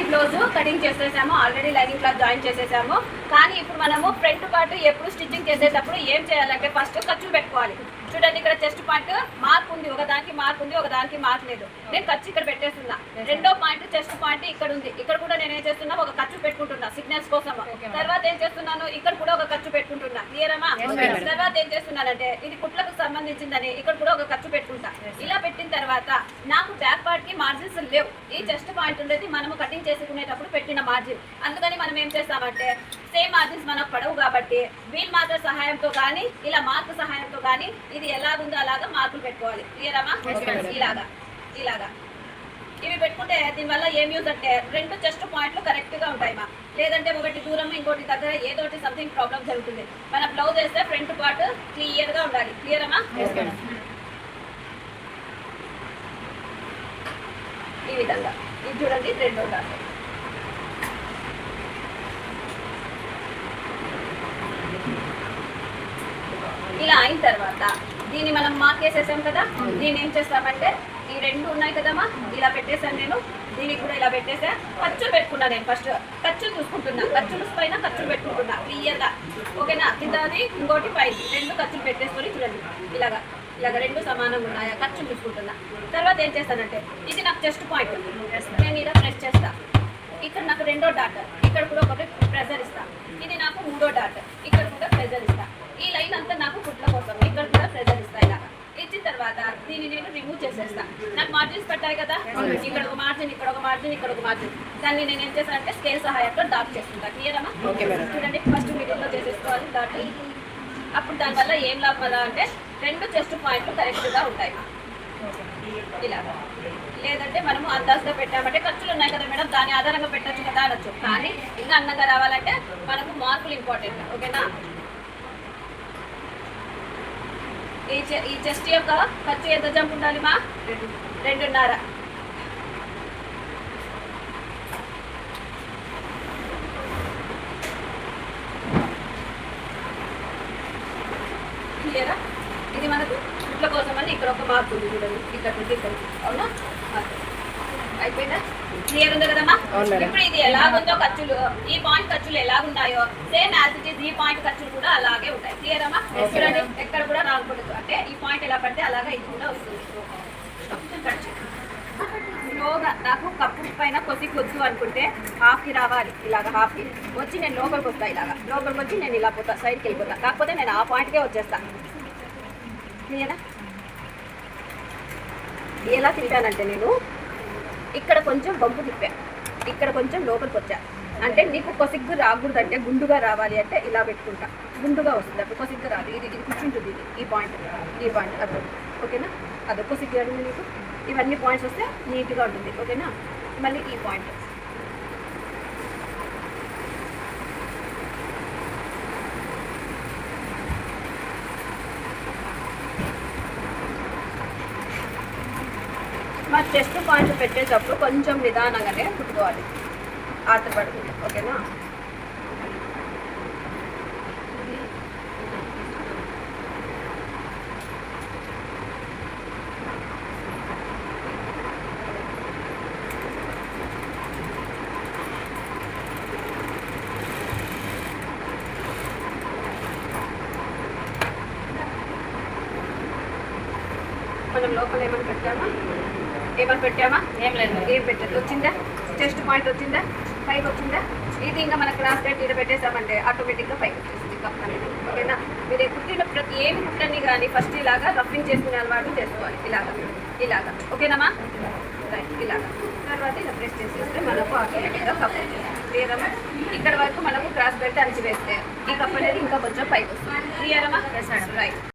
Lining blouse cutting చేసేసాము, already lining cloth join చేసేసాము. కానీ ఇప్పుడు మనము ఫ్రంట్ పార్ట్ ఎప్పుడు స్టిచ్చింగ్ చేసేటప్పుడు ఏం చేయాలంటే ఫస్ట్ ఖర్చులు పెట్టుకోవాలి. చూడండి, ఇక్కడ చెస్ట్ పాయింట్ మార్క్ ఉంది, ఒకదానికి మార్క్ ఉంది, ఒకదానికి మార్క్ లేదు. నేను ఖర్చు ఇక్కడ పెట్టేస్తున్నా. రెండో పాయింట్ చెస్ట్ పాయింట్ ఇక్కడ ఉంది, ఇక్కడ కూడా నేను ఏం చేస్తున్నా ఒక ఖర్చు పెట్టుకుంటున్నా సిగ్నల్స్ కోసం. తర్వాత ఏం చేస్తున్నాను, ఇక్కడ కూడా ఒక ఖర్చు పెట్టుకుంటున్నా. క్లియరమా? తర్వాత ఏం చేస్తున్నానంటే ఇది కుట్లకు సంబంధించిందని ఇక్కడ కూడా ఒక ఖర్చు పెట్టుకుంటా. ఇలా పెట్టిన తర్వాత నాకు బ్యాక్ పార్ట్ కి మార్జిన్స్ లేవు. ఈ చెస్ట్ పాయింట్ ఉండేది మనము కటింగ్ చేసుకునేటప్పుడు పెట్టిన మార్జిన్. అందుకని మనం ఏం చేస్తామంటే సేమ్ మార్జిన్స్ మనకు పడవు కాబట్టి వీల్ మార్కర్ సహాయంతో కానీ ఇలా మార్క్ సహాయంతో కానీ ఇది ఎలాగుందో అలాగా మార్కులు పెట్టుకోవాలి. క్లియరమా? ఇలాగా ఇలాగా ఇవి పెట్టుకుంటే దీనివల్ల ఏం యూజ్ అంటే రెండు చెస్ట్ పాయింట్లు కరెక్ట్ గా ఉంటాయి మా. లేదంటే ఒకటి దూరం ఇంకోటి దగ్గర ఏదోటి సంథింగ్ ప్రాబ్లం జరుగుతుంది. మన బ్లౌజ్ వేస్తే ఫ్రంట్ పార్ట్ క్లియర్ గా ఉండాలి. క్లియరమా? ఈ విధంగా ఇది చూడండి, రెండో డాట్ ఇలా అయిన తర్వాత దీన్ని మనం మార్క్ వేసేసాం కదా. దీన్ని ఏం చేస్తామంటే ఈ రెండు ఉన్నాయి కదమ్మా, ఇలా పెట్టేసాను నేను. దీనికి కూడా ఇలా పెట్టేసా. ఖర్చులు పెట్టుకున్నా నేను ఫస్ట్. ఖర్చులు చూసుకుంటున్నా, ఖర్చులు పైన ఖర్చులు పెట్టుకుంటున్నా క్లియర్గా. ఓకేనా? కింద అది ఇంకోటి పైకి రెండు ఖర్చులు పెట్టేసుకొని చూడండి ఇలాగా ఇలాగ రెండు సమానంగా ఉన్నాయా ఖర్చులు చూసుకుంటున్నా. తర్వాత ఏం చేస్తానంటే ఇది నాకు చెస్ట్ పాయింట్, నేను ఇలా ప్రెస్ చేస్తా. ఇక్కడ నాకు రెండో డాట్, ఇక్కడ కూడా ఒకటి ప్రెజర్ ఇస్తా. ఇది నాకు మూడో డాట్, ఇక్కడ కూడా ప్రెజర్ ఇస్తా. ఈ లైన్ అంతా నాకు కుట్ల కోసం ఇక్కడ కూడా ప్రెజర్ ఇస్తా. ఇలా ఇచ్చిన తర్వాత దీన్ని నేను రిమూవ్ చేసేస్తా. నాకు మార్జిన్స్ పెట్టాయి కదా, ఇక్కడ ఒక మార్జిన్, ఇక్కడ ఒక మార్జిన్, ఇక్కడ ఒక మార్జిన్. దాన్ని నేను ఏం చేస్తానంటే స్కేల్ సహాయంతో డాట్ చేసుకుంటా. క్లియరమ్మా? చూడండి, ఫస్ట్ మిడిల్లో చేసేసుకోవాలి డాట్. అప్పుడు దానివల్ల ఏం లాభం అంటే రెండు చెస్ట్ పాయింట్లు కరెక్ట్గా ఉంటాయి. ఇలాగా. లేదంటే మనము అందాజుగా పెట్టామంటే ఖర్చులు ఉన్నాయి కదా మేడం, దాని ఆధారంగా పెట్టచ్చు కదా అనొచ్చు. కానీ ఇంకా అందంగా రావాలంటే మనకు మార్కులు ఇంపార్టెంట్. ఓకేనా? ఈ చెస్ట్ యొక్క ఖర్చు ఎంత జంప్ ఉండాలి మా? 2.5. క్లియరా? ఇది మనకు కుట్ల కోసం అని ఇక్కడ ఒక మార్క్ ఉంది చూడండి, ఇక్కడ నుంచి ఇక్కడ. అవునా? అయిపోయిందా? క్లియర్ ఉంది కదమ్మా? ఇప్పుడు ఇది ఎలాగుందో ఖర్చులు, ఈ పాయింట్ ఖర్చులు ఎలాగున్నాయో సేమ్ యాజ్ ఇట్ ఈస్ ఈ పాయింట్ ఖర్చులు కూడా అలాగే ఉంటాయి. క్లియర్ అమ్మా? చూడండి, ఎక్కడ కూడా రాకూడదు. అంటే ఈ పాయింట్ ఎలా పడితే అలాగా ఇది కూడా వస్తుంది. స్లోగా నాకు కప్పు పైన కొద్దికి వద్దు అనుకుంటే హాఫ్కి రావాలి. ఇలాగ హాఫ్కి వచ్చి నేను లోపలికి వస్తా. ఇలాగా లోపలికి వచ్చి నేను ఇలా పోతా, సైడ్కి వెళ్ళిపోతా. కాకపోతే నేను ఆ పాయింట్కే వచ్చేస్తాను. క్లియరా? ఎలా తింటానంటే నేను ఇక్కడ కొంచెం బంపు తిప్పా, ఇక్కడ కొంచెం లోపలికి వచ్చా. అంటే నీకు కొసిగ్గు రాకూడదు, అంటే గుండుగా రావాలి అంటే ఇలా పెట్టుకుంటా. గుండుగా వస్తుంది, అప్పుడు కొసిగ్గు రాదు. ఇది కూర్చుంటుంది. ఇది ఈ పాయింట్ అప్పుడు. ఓకేనా? అదొక కొసిగ్గు అడుగుతుంది నీకు. ఇవన్నీ పాయింట్స్ వస్తే నీట్గా ఉంటుంది. ఓకేనా? మళ్ళీ ఈ పాయింట్ మా చెస్ట్ పాయింట్ పెట్టేటప్పుడు కొంచెం నిదానంగానే కుట్టుకోవాలి, ఆతపడుతుంది. ఓకేనా? మనం లోపల ఏమైనా పెట్టామా? ఏం లేదు. ఏం పెట్టదు. వచ్చిందా? చెస్ట్ పాయింట్ వచ్చిందా? పైకి వచ్చిందా? ఇది ఇంకా మన క్రాస్ కట్ ఇలా పెట్టేసామంటే ఆటోమేటిక్గా పైకి వచ్చేస్తుంది కప్ అనేది. ఓకేనా? మీరు కుట్టిన ప్రతి ఏమి కుట్టని కానీ ఫస్ట్ ఇలాగా రఫింగ్ చేసుకునే అలవాటు చేసుకోవాలి. ఇలాగా. ఓకేనమ్మా? రైట్. ఇలాగా తర్వాత ఇలా ప్రెస్ చేసేస్తే మనకు ఆటోమేటిక్గా కప్ క్లియరమ్మా? ఇక్కడ వరకు మనకు క్రాస్ బెల్ట్ అణిచివేస్తే ఈ కప్ అనేది ఇంకా కొంచెం పైకి వస్తుంది. క్లియరమ్మా? రైట్.